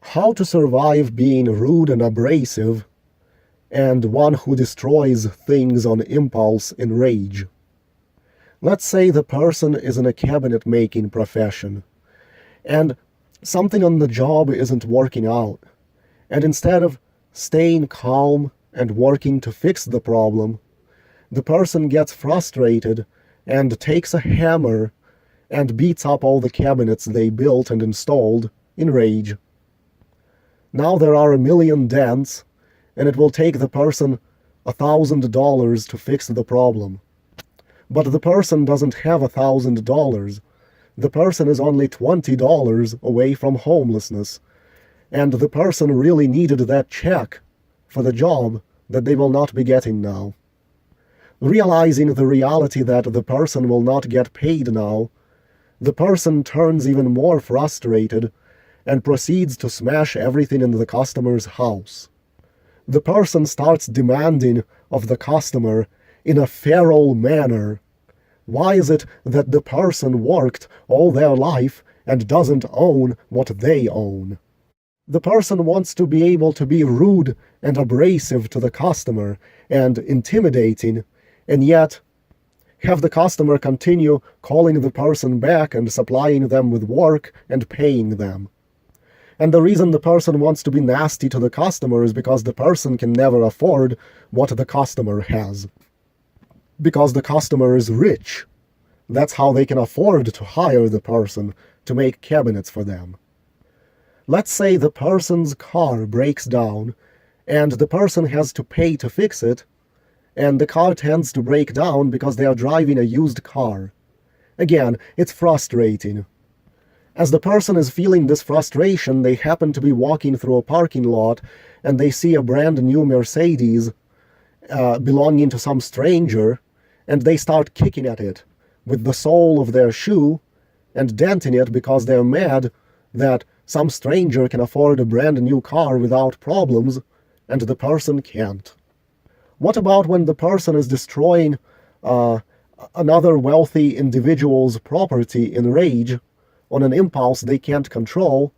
How to survive being rude and abrasive, and one who destroys things on impulse in rage. Let's say the person is in a cabinet-making profession, and something on the job isn't working out, and instead of staying calm and working to fix the problem, the person gets frustrated and takes a hammer and beats up all the cabinets they built and installed in rage. Now there are a million dents, and it will take the person $1,000 to fix the problem. But the person doesn't have $1,000. The person is only $20 away from homelessness, and the person really needed that check for the job that they will not be getting now. Realizing the reality that the person will not get paid now, the person turns even more frustrated and proceeds to smash everything in the customer's house. The person starts demanding of the customer in a feral manner. Why is it that the person worked all their life and doesn't own what they own? The person wants to be able to be rude and abrasive to the customer and intimidating, and yet have the customer continue calling the person back and supplying them with work and paying them. And the reason the person wants to be nasty to the customer is because the person can never afford what the customer has. Because the customer is rich. That's how they can afford to hire the person to make cabinets for them. Let's say the person's car breaks down, and the person has to pay to fix it, and the car tends to break down because they are driving a used car. Again, it's frustrating. As the person is feeling this frustration, they happen to be walking through a parking lot, and they see a brand new Mercedes belonging to some stranger, and they start kicking at it with the sole of their shoe and denting it because they're mad that some stranger can afford a brand new car without problems, and the person can't. What about when the person is destroying another wealthy individual's property in rage on an impulse they can't control,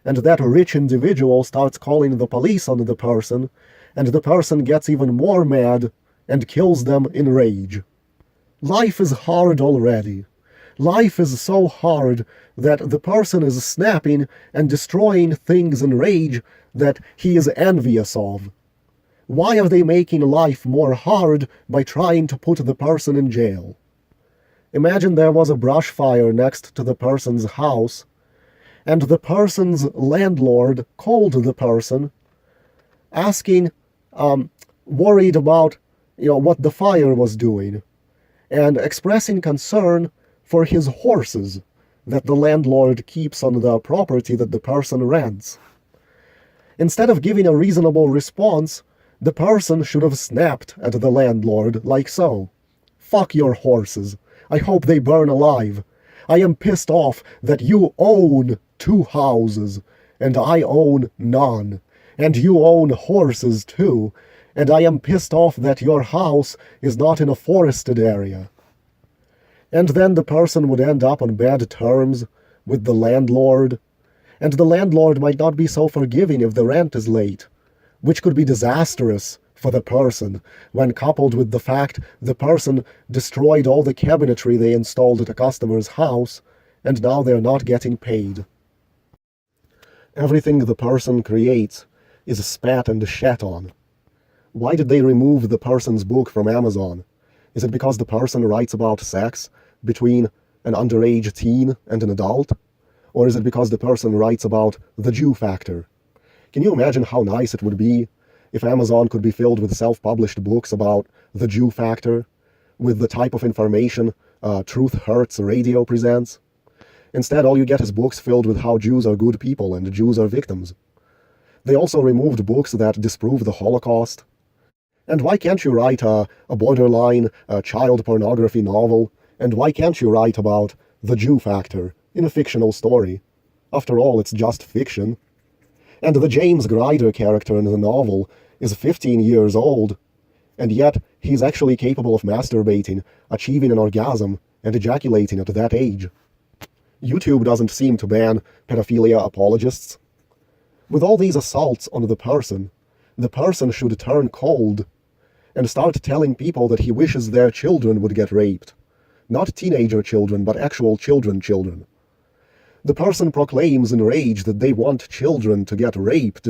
and that rich individual starts calling the police on the person, and the person gets even more mad and kills them in rage? Life is hard already. Life is so hard that the person is snapping and destroying things in rage that he is envious of. Why are they making life more hard by trying to put the person in jail? Imagine there was a brush fire next to the person's house, and the person's landlord called the person, asking, worried about what the fire was doing, and expressing concern for his horses that the landlord keeps on the property that the person rents. Instead of giving a reasonable response, the person should have snapped at the landlord like so. Fuck your horses. I hope they burn alive. I am pissed off that you own 2 houses, and I own none. And you own horses too, and I am pissed off that your house is not in a forested area. And then the person would end up on bad terms with the landlord, and the landlord might not be so forgiving if the rent is late, which could be disastrous for the person when coupled with the fact the person destroyed all the cabinetry they installed at a customer's house, and now they're not getting paid. Everything the person creates is spat and shat on. Why did they remove the person's book from Amazon? Is it because the person writes about sex between an underage teen and an adult? Or is it because the person writes about the Jew factor? Can you imagine how nice it would be if Amazon could be filled with self-published books about the Jew factor, with the type of information Truth Hurts Radio presents? Instead, all you get is books filled with how Jews are good people and Jews are victims. They also removed books that disprove the Holocaust. And why can't you write a borderline child pornography novel? And why can't you write about the Jew factor in a fictional story? After all, it's just fiction. And the James Grider character in the novel is 15 years old, and yet he's actually capable of masturbating, achieving an orgasm, and ejaculating at that age. YouTube doesn't seem to ban pedophilia apologists. With all these assaults on the person should turn cold and start telling people that he wishes their children would get raped. Not teenager children, but actual children. The person proclaims in rage that they want children to get raped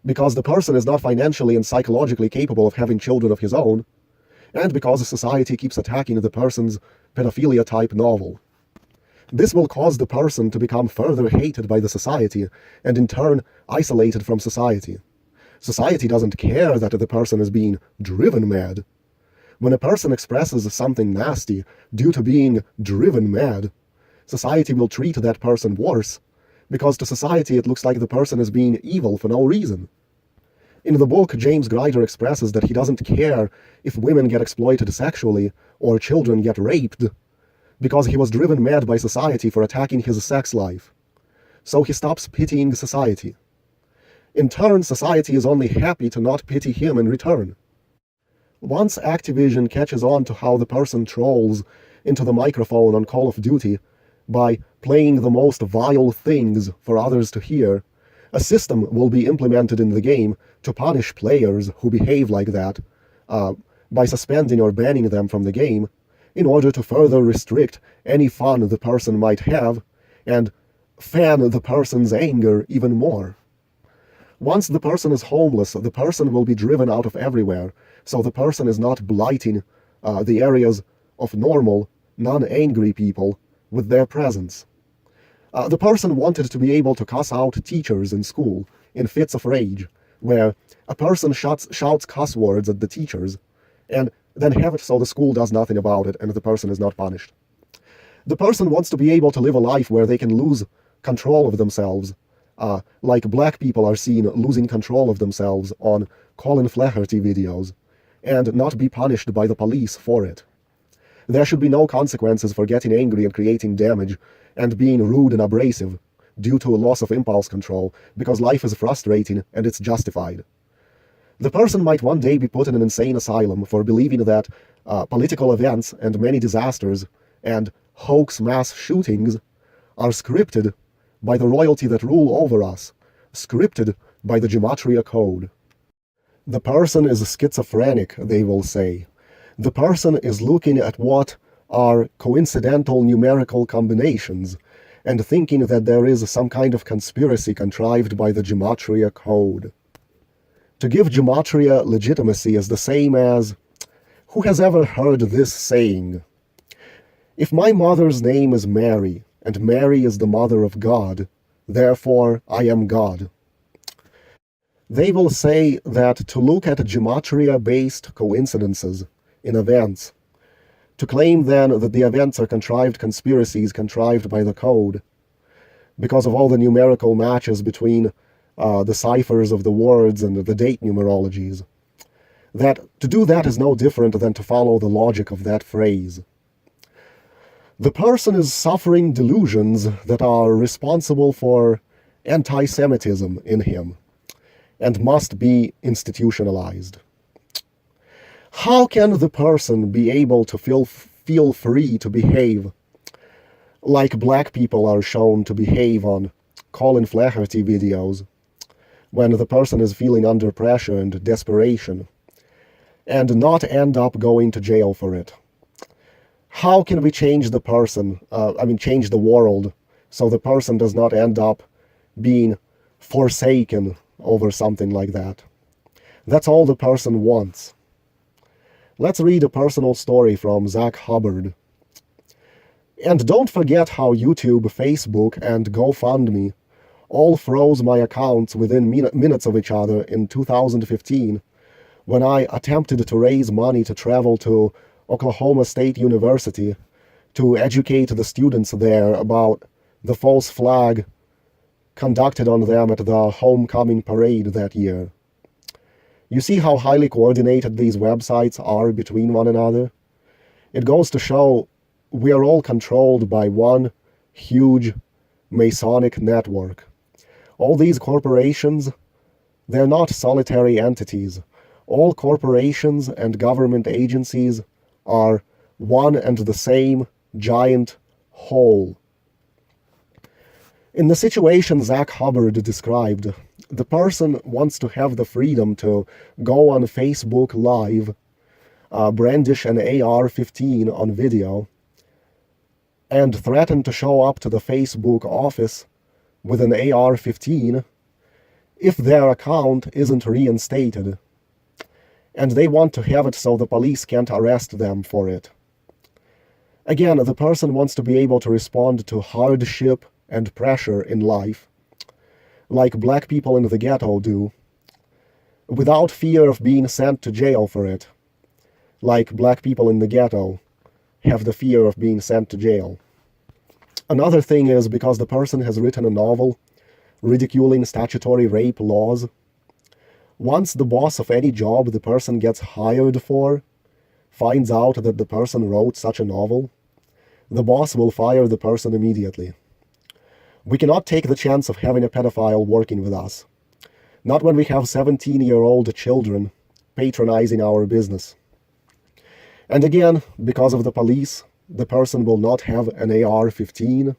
because the person is not financially and psychologically capable of having children of his own, and because society keeps attacking the person's pedophilia-type novel. This will cause the person to become further hated by the society, and in turn isolated from society. Society doesn't care that the person is being driven mad. When a person expresses something nasty due to being driven mad, society will treat that person worse, because to society it looks like the person is being evil for no reason. In the book, James Grider expresses that he doesn't care if women get exploited sexually or children get raped, because he was driven mad by society for attacking his sex life. So he stops pitying society. In turn, society is only happy to not pity him in return. Once Activision catches on to how the person trolls into the microphone on Call of Duty by playing the most vile things for others to hear, a system will be implemented in the game to punish players who behave like that by suspending or banning them from the game in order to further restrict any fun the person might have and fan the person's anger even more. Once the person is homeless, the person will be driven out of everywhere, so the person is not blighting the areas of normal, non-angry people with their presence. The person wanted to be able to cuss out teachers in school in fits of rage, where a person shouts cuss words at the teachers, and then have it so the school does nothing about it and the person is not punished. The person wants to be able to live a life where they can lose control of themselves, like black people are seen losing control of themselves on Colin Flaherty videos, and not be punished by the police for it. There should be no consequences for getting angry and creating damage and being rude and abrasive due to a loss of impulse control, because life is frustrating and it's justified. The person might one day be put in an insane asylum for believing that political events and many disasters and hoax mass shootings are scripted by the royalty that rule over us, scripted by the Gematria Code. The person is schizophrenic, they will say. The person is looking at what are coincidental numerical combinations and thinking that there is some kind of conspiracy contrived by the Gematria Code. To give Gematria legitimacy is the same as, who has ever heard this saying? If my mother's name is Mary, and Mary is the mother of God, therefore I am God. They will say that to look at Gematria-based coincidences in events, to claim then that the events are contrived conspiracies contrived by the code, because of all the numerical matches between the ciphers of the words and the date numerologies, that to do that is no different than to follow the logic of that phrase. The person is suffering delusions that are responsible for anti-Semitism in him and must be institutionalized. How can the person be able to feel free to behave like black people are shown to behave on Colin Flaherty videos when the person is feeling under pressure and desperation and not end up going to jail for it? How can we change the person, change the world, so the person does not end up being forsaken over something like that? That's all the person wants. Let's read a personal story from Zach Hubbard. And don't forget how YouTube, Facebook, and GoFundMe all froze my accounts within minutes of each other in 2015 when I attempted to raise money to travel to Oklahoma State University to educate the students there about the false flag conducted on them at the homecoming parade that year. You see how highly coordinated these websites are between one another? It goes to show we are all controlled by one huge Masonic network. All these corporations, they're not solitary entities. All corporations and government agencies are one and the same giant whole. In the situation Zach Hubbard described, the person wants to have the freedom to go on Facebook Live, brandish an AR-15 on video, and threaten to show up to the Facebook office with an AR-15 if their account isn't reinstated, and they want to have it so the police can't arrest them for it. Again, the person wants to be able to respond to hardship and pressure in life, like black people in the ghetto do, without fear of being sent to jail for it, like black people in the ghetto have the fear of being sent to jail. Another thing is because the person has written a novel ridiculing statutory rape laws, once the boss of any job the person gets hired for finds out that the person wrote such a novel, the boss will fire the person immediately. We cannot take the chance of having a pedophile working with us, not when we have 17-year-old children patronizing our business. And again, because of the police, the person will not have an AR-15.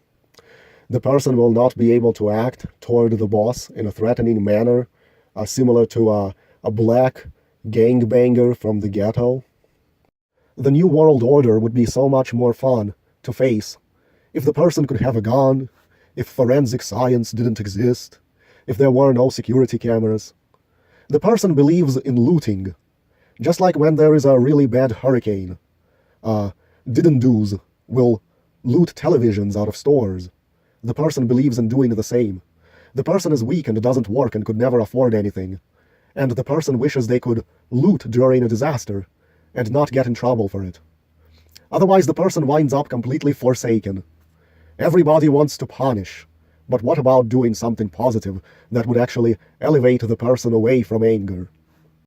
The person will not be able to act toward the boss in a threatening manner, similar to a black gangbanger from the ghetto. The New World Order would be so much more fun to face if the person could have a gun, if forensic science didn't exist, if there were no security cameras. The person believes in looting, just like when there is a really bad hurricane. Didn't-dos will loot televisions out of stores. The person believes in doing the same. The person is weak and doesn't work and could never afford anything. And the person wishes they could loot during a disaster and not get in trouble for it. Otherwise, the person winds up completely forsaken. Everybody wants to punish, but what about doing something positive that would actually elevate the person away from anger?